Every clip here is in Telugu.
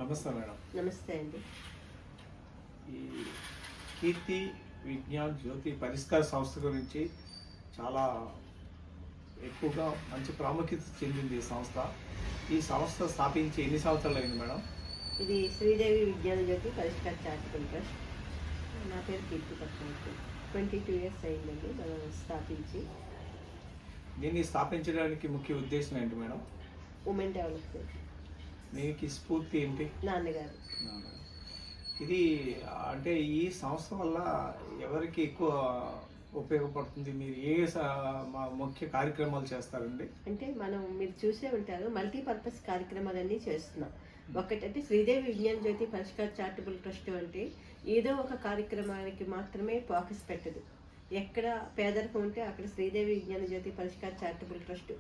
నమస్తే మేడం. నమస్తే అండి. ఈ కీర్తి విజ్ఞాన్ జ్యోతి పరిష్కార సంస్థ గురించి చాలా ఎక్కువగా మంచి ప్రాముఖ్యత చెందింది ఈ సంస్థ. ఈ సంస్థ స్థాపించి ఎన్ని సంవత్సరాలు అయింది మేడం? ఇది శ్రీదేవి విజ్ఞాన జ్యోతి పరిష్కార్ చారిటబుల్ ట్రస్ట్. నా పేరు కీర్తి పట్నాయక్. 22 ఇయర్స్ అయిందండి మనం స్థాపించి. దీన్ని స్థాపించడానికి ముఖ్య ఉద్దేశం ఏంటి మేడం? Women development. దీనికి స్ఫూర్తి ఏంటి? నాన్నగారు. ఇది అంటే ఈ సంస్థ వల్ల ఎవరికి ఎక్కువ ఉపయోగపడుతుంది? మీరు ముఖ్య కార్యక్రమాలు చేస్తారండి? అంటే మీరు చూసే ఉంటారు, మల్టీపర్పస్ కార్యక్రమాలన్నీ చేస్తున్నాం. ఒకటంటే శ్రీదేవి విజ్ఞాన జ్యోతి పరిష్కార్ చారిటబుల్ ట్రస్ట్ అంటే ఏదో ఒక కార్యక్రమానికి మాత్రమే ఫోకస్ పెట్టదు. ఎక్కడ పేదరికం ఉంటే అక్కడ శ్రీదేవి విజ్ఞాన జ్యోతి పరిష్కార్ చారిటబుల్ ట్రస్ట్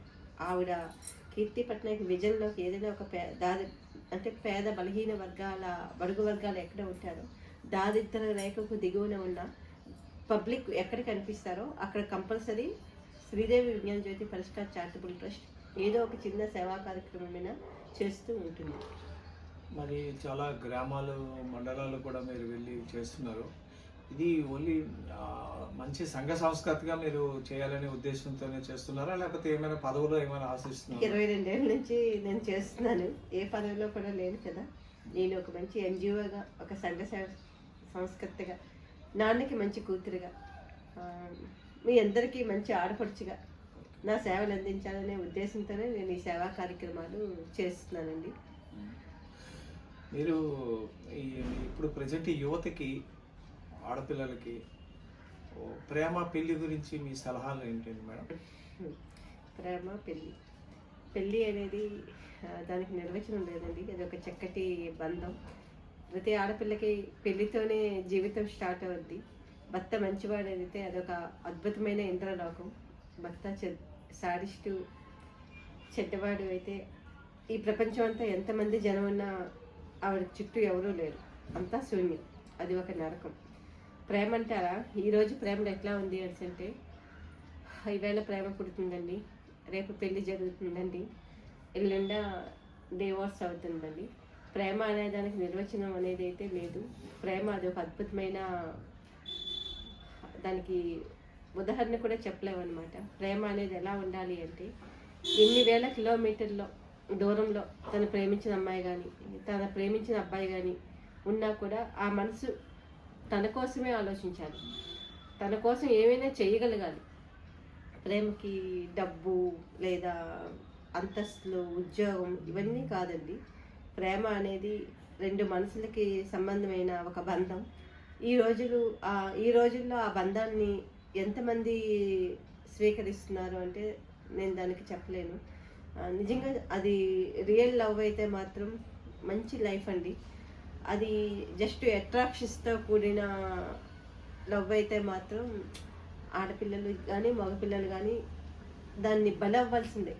ఆవిడ కీర్తి పట్నాయక్ విజన్లోకి ఏదైనా ఒక దారి అంటే పేద బలహీన వర్గాల బడుగు వర్గాలు ఎక్కడ ఉంటారో, దారిద్ర రేఖకు దిగువన ఉన్న పబ్లిక్ ఎక్కడ కనిపిస్తారో అక్కడ కంపల్సరీ శ్రీదేవి విజ్ఞాన జ్యోతి పరిష్కార్ చారిటబుల్ ట్రస్ట్ ఏదో ఒక చిన్న సేవా కార్యక్రమమైనా చేస్తూ ఉంటుంది. మరి చాలా గ్రామాలు మండలాలు కూడా మీరు వెళ్ళి చేస్తున్నారు. ఇది ఓన్లీ మంచి సంఘ సంస్కృతిగా మీరు చేయాలనే ఉద్దేశంతోనే చేస్తున్నారా, లేకపోతే ఏమైనా పదవులో ఏమైనా ఆశిస్తున్నారా? 22 ఏళ్ళ నుంచి నేను చేస్తున్నాను. ఏ పదవిలో కూడా లేను కదా. నేను ఒక మంచి ఎన్జిఓగా, ఒక సంఘ సంస్కృతిగా, నాన్నకి మంచి కూతురుగా, మీ అందరికీ మంచి ఆడపడుచుగా నా సేవలు అందించాలనే ఉద్దేశంతోనే నేను ఈ సేవా కార్యక్రమాలు చేస్తున్నానండి. మీరు ఇప్పుడు ప్రజెంట్ యువతకి, ఆడపిల్లలకి ప్రేమ పెళ్లి గురించి మీ సలహాలు ఏంటండి మేడం? ప్రేమ పెళ్ళి అనేది దానికి నిర్వచనం లేదండి. అది ఒక చక్కటి బంధం. ప్రతి ఆడపిల్లకి పెళ్లితోనే జీవితం స్టార్ట్ అవుద్ది. భర్త మంచివాడైతే అదొక అద్భుతమైన ఇంద్రలోకం. భర్త సాడిస్టు చెడ్డవాడు అయితే ఈ ప్రపంచం అంతా ఎంతమంది జనం ఉన్నా ఆవిడ చుట్టూ ఎవరూ లేరు, అంతా శూన్యం. అది ఒక నరకం. ప్రేమ అంటారా? ఈరోజు ప్రేమలో ఎట్లా ఉంది అంటే, ఈవేళ ప్రేమ పుడుతుందండి, రేపు పెళ్లి జరుగుతుందండి, ఎల్లుండ డివోర్స్ అవుతుందండి. ప్రేమ అనే దానికి నిర్వచనం అనేది అయితే లేదు. ప్రేమ అది ఒక అద్భుతమైన, దానికి ఉదాహరణ కూడా చెప్పలేమన్నమాట. ప్రేమ అనేది ఎలా ఉండాలి అంటే, ఎన్ని వేల కిలోమీటర్లో దూరంలో తను ప్రేమించిన అమ్మాయి కానీ తన ప్రేమించిన అబ్బాయి కానీ ఉన్నా కూడా ఆ మనసు తన కోసమే ఆలోచించాలి, తన కోసం ఏమైనా చేయగలగాలి. ప్రేమకి డబ్బు లేదా అంతస్తులు, ఉద్యోగం ఇవన్నీ కాదండి. ప్రేమ అనేది రెండు మనసులకి సంబంధమైన ఒక బంధం. ఈ రోజుల్లో ఆ బంధాన్ని ఎంతమంది స్వీకరిస్తున్నారు అంటే నేను దానికి చెప్పలేను. నిజంగా అది రియల్ లవ్ అయితే మాత్రం మంచి లైఫ్ అండి. అది జస్ట్ అట్రాక్షన్స్తో కూడిన లవ్ అయితే మాత్రం ఆడపిల్లలు కానీ మగపిల్లలు కానీ దాన్ని బలవ్వాల్సిందే.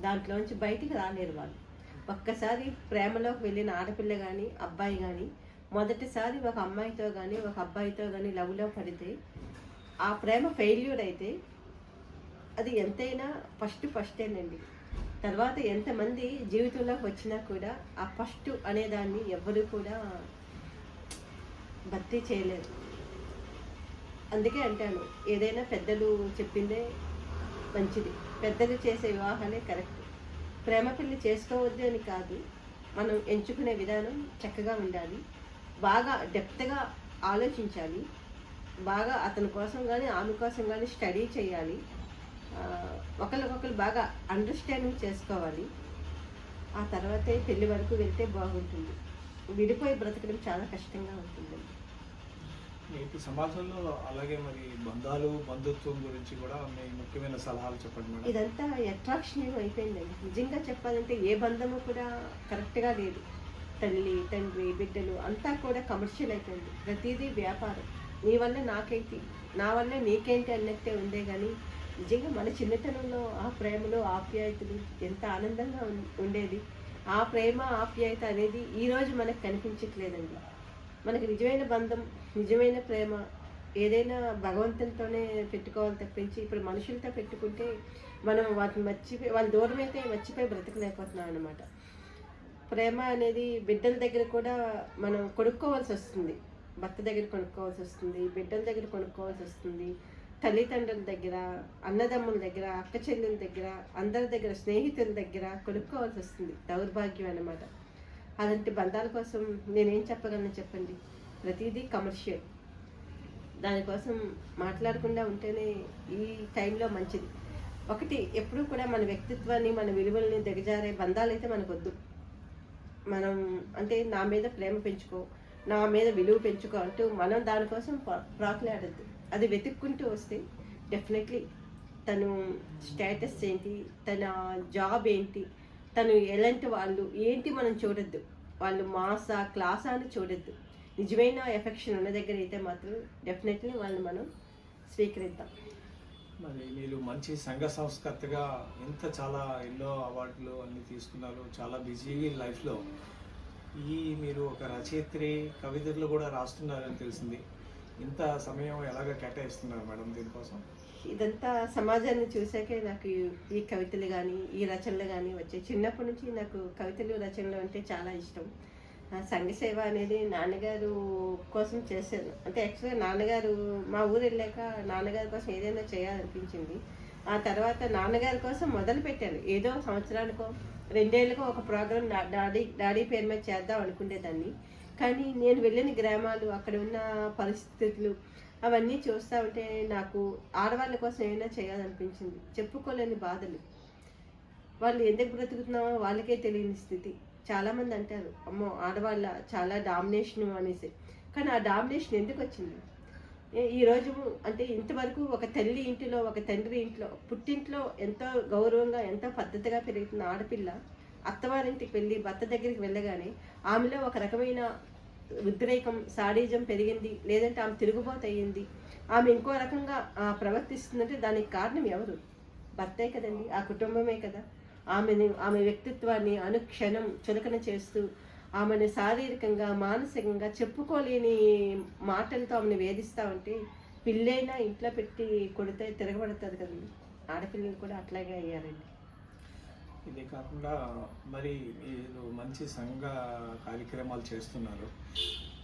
దాంట్లోంచి బయటికి రాలేరు వాళ్ళు. ఒక్కసారి ప్రేమలోకి వెళ్ళిన ఆడపిల్ల కానీ అబ్బాయి కానీ మొదటిసారి ఒక అమ్మాయితో కానీ ఒక అబ్బాయితో కానీ లవ్లో పడితే ఆ ప్రేమ ఫెయిల్యూర్ అయితే అది ఎంతైనా ఫస్టేనండి. తర్వాత ఎంతమంది జీవితంలోకి వచ్చినా కూడా ఆ ఫస్ట్ అనేదాన్ని ఎవ్వరూ కూడా భర్తీ చేయలేరు. అందుకే అంటాను, ఏదైనా పెద్దలు చెప్పిందే మంచిది. పెద్దలు చేసే వివాహాలే కరెక్ట్. ప్రేమ పెళ్లి చేసుకోవద్దు అని కాదు, మనం ఎంచుకునే విధానం చక్కగా ఉండాలి. బాగా డెప్త్గా ఆలోచించాలి. బాగా అతని కోసం కానీ ఆమె కోసం కానీ స్టడీ చేయాలి. ఒకరికొకరు బాగా అండర్స్టాండింగ్ చేసుకోవాలి. ఆ తర్వాతే పెళ్లి వరకు వెళ్తే బాగుంటుంది. విడిపోయి బ్రతకడం చాలా కష్టంగా ఉంటుందండి. నేటి సమాజంలో అలాగే మరి బంధాలు, బంధుత్వం గురించి కూడా మీ ముఖ్యమైన సలహాలు చెప్పండి మేడం. ఇదంతా అట్రాక్షన్ అయిపోయిందండి. నిజంగా చెప్పాలంటే ఏ బంధము కూడా కరెక్ట్గా లేదు. తల్లి, తండ్రి, బిడ్డలు అంతా కూడా కమర్షియల్ అయిపోయింది. ప్రతిదీ వ్యాపారం. నీ వల్ల నాకేంటి, నా వల్లే నీకేంటి అన్నట్టే ఉందే కానీ నిజంగా మన చిన్నతనంలో ఆ ప్రేమలో ఆప్యాయతలు ఎంత ఆనందంగా ఉండేది. ఆ ప్రేమ ఆప్యాయత అనేది ఈరోజు మనకు కనిపించట్లేదండి. మనకి నిజమైన బంధం, నిజమైన ప్రేమ ఏదైనా భగవంతునితోనే పెట్టుకోవాలి తప్పించి ఇప్పుడు మనుషులతో పెట్టుకుంటే మనం వాటిని వాళ్ళ దూరం అయితే మర్చిపోయి బ్రతకలేకపోతున్నాం అన్నమాట. ప్రేమ అనేది బిడ్డల దగ్గర కూడా మనం కొనుక్కోవాల్సి వస్తుంది. భర్త దగ్గర కొనుక్కోవాల్సి వస్తుంది, బిడ్డల దగ్గర కొనుక్కోవాల్సి వస్తుంది, తల్లిదండ్రుల దగ్గర, అన్నదమ్ముల దగ్గర, అక్క చెల్లెల దగ్గర, అందరి దగ్గర, స్నేహితుల దగ్గర కొనుక్కోవాల్సి వస్తుంది. దౌర్భాగ్యం అన్నమాట. అలాంటి బంధాల కోసం నేనేం చెప్పగలను చెప్పండి? ప్రతిదీ కమర్షియల్. దానికోసం మాట్లాడకుండా ఉంటేనే ఈ టైంలో మంచిది. ఒకటి, ఎప్పుడూ కూడా మన వ్యక్తిత్వాన్ని, మన విలువల్ని దిగజారే బంధాలు అయితే మనకొద్దు. మనం అంటే నా మీద ప్రేమ పెంచుకో, నా మీద విలువ పెంచుకో అంటూ మనం దానికోసం ప్రాకులాడద్దు. అది వెతుక్కుంటూ వస్తే డెఫినెట్లీ తను స్టేటస్ ఏంటి, తన జాబ్ ఏంటి, తను ఎలాంటి వాళ్ళు ఏంటి మనం చూడొద్దు. వాళ్ళు మాసా క్లాసా అని చూడొద్దు. నిజమైన ఎఫెక్షన్ ఉన్న దగ్గర అయితే మాత్రం డెఫినెట్లీ వాళ్ళని మనం స్వీకరిద్దాం. మరి మీరు మంచి సంఘ సంస్కర్తగా చాలా ఎన్నో అవార్డులు అన్నీ తీసుకున్నారు, చాలా బిజీ లైఫ్లో మీరు ఒక రచయిత్రి, కవితలు కూడా రాస్తున్నారని తెలిసింది. ఇంత సమయం ఎలాగ కేటాయిస్తున్నారు మేడం దీనికోసం? ఇదంతా సమాజాన్ని చూసాకే నాకు ఈ కవితలు కానీ, ఈ రచనలు కానీ వచ్చాయి. చిన్నప్పటి నుంచి నాకు కవితలు, రచనలు అంటే చాలా ఇష్టం. సంఘ సేవ అనేది నాన్నగారు కోసం చేశాను. అంటే యాక్చువల్గా నాన్నగారు మా ఊరు వెళ్ళాక నాన్నగారి కోసం ఏదైనా చేయాలనిపించింది. ఆ తర్వాత నాన్నగారి కోసం మొదలు పెట్టాను. ఏదో సంవత్సరానికో 2 ఏళ్ళకో ఒక ప్రోగ్రాం డాడీ పేరు మీద చేద్దాం అనుకునేదాన్ని. కానీ నేను వెళ్ళిన గ్రామాలు, అక్కడ ఉన్న పరిస్థితులు అవన్నీ చూస్తూ ఉంటే నాకు ఆడవాళ్ళ కోసం ఏమైనా చేయాలనిపించింది. చెప్పుకోలేని బాధలు. వాళ్ళు ఎందుకు బ్రతుకుతున్నామో వాళ్ళకే తెలియని స్థితి. చాలామంది అంటారు, అమ్మో ఆడవాళ్ళ చాలా డామినేషను అనేసి. కానీ ఆ డామినేషన్ ఎందుకు వచ్చింది? ఈరోజు అంటే ఇంతవరకు ఒక తల్లి ఇంటిలో, ఒక తండ్రి ఇంట్లో, పుట్టింట్లో ఎంతో గౌరవంగా, ఎంతో పద్ధతిగా పెరుగుతున్న ఆడపిల్ల అత్తవారింటికి వెళ్ళి భర్త దగ్గరికి వెళ్ళగానే ఆమెలో ఒక రకమైన ఉద్రేకం, సాడిజం పెరిగింది, లేదంటే ఆమె తిరుగుబాటు అయ్యింది, ఆమె ఇంకో రకంగా ప్రవర్తిస్తుందంటే దానికి కారణం ఎవరు? భర్తే కదండి, ఆ కుటుంబమే కదా. ఆమె వ్యక్తిత్వాన్ని అనుక్షణం చులకన చేస్తూ, ఆమెను శారీరకంగా, మానసికంగా చెప్పుకోలేని మాటలతో ఆమెను వేధిస్తూ ఉంటే పిల్లైనా ఇంట్లో పెట్టి కొడితే తిరగబడుతుంది కదండి. ఆడపిల్లలు కూడా అట్లాగే అయ్యారండి. ఇది కాకుండా మరి మీరు మంచి సంఘ కార్యక్రమాలు చేస్తున్నారు.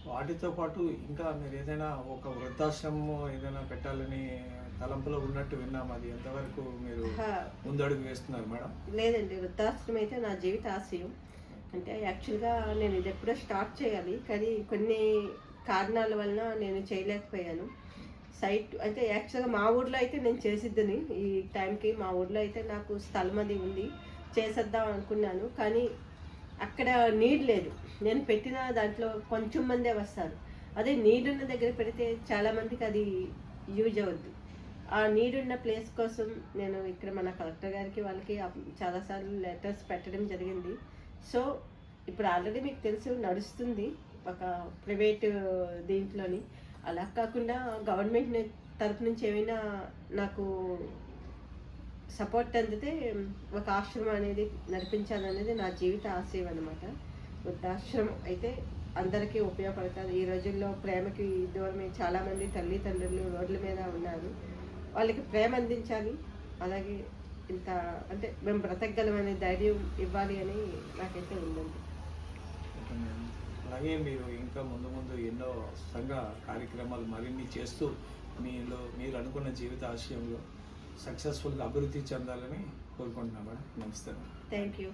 వాటితో పాటు ఇంకా మీరు ఏదైనా ఒక వృద్ధాశ్రమం ఏదైనా పెట్టాలని తలంపులో ఉన్నట్టు విన్నాం. అది ఎంతవరకు మీరు ముందడుగు వేస్తున్నారు మేడం? లేదండి, వృద్ధాశ్రమం అయితే నా జీవిత ఆశయం. అంటే యాక్చువల్గా నేను ఇది ఎప్పుడో స్టార్ట్ చేయాలి, కానీ కొన్ని కారణాల వలన నేను చేయలేకపోయాను. సైట్ అంటే యాక్చువల్గా మా ఊర్లో అయితే నేను చేసిద్దని ఈ టైంకి. మా ఊర్లో అయితే నాకు స్థలం అది ఉంది, చేసేద్దాం అనుకున్నాను. కానీ అక్కడ నీడ్ లేదు. నేను పెట్టిన దాంట్లో కొంచెం మందే వస్తారు. అదే నీడున్న దగ్గర పెడితే చాలామందికి అది యూజ్ అవుద్ది. ఆ నీడున్న ప్లేస్ కోసం నేను ఇక్కడ మన కలెక్టర్ గారికి వాళ్ళకి చాలాసార్లు లెటర్స్ పెట్టడం జరిగింది. సో ఇప్పుడు ఆల్రెడీ మీకు తెలుసు నడుస్తుంది ఒక ప్రైవేట్ దీంట్లోని. అలా కాకుండా గవర్నమెంట్ తరఫు నుంచి ఏమైనా నాకు సపోర్ట్ అందితే ఒక ఆశ్రమం అనేది నడిపించాలనేది నా జీవిత ఆశయం అన్నమాట. వృద్ధాశ్రమం అయితే అందరికీ ఉపయోగపడుతుంది. ఈ రోజుల్లో ప్రేమకి దూరమే చాలామంది తల్లిదండ్రులు రోడ్ల మీద ఉన్నారు. వాళ్ళకి ప్రేమ అందించాలి, అలాగే ఇంత అంటే మేము బ్రతకగలమనే ధైర్యం ఇవ్వాలి అని నాకైతే ఉందండి. అలాగే మీరు ఇంకా ముందు ఎన్నో సంఘ కార్యక్రమాలు మరిన్ని చేస్తూ మీరు అనుకున్న జీవిత ఆశయంలో సక్సెస్ఫుల్గా అభివృద్ధి చెందాలని కోరుకుంటున్నాను మేడం. నమస్తే. Thank you.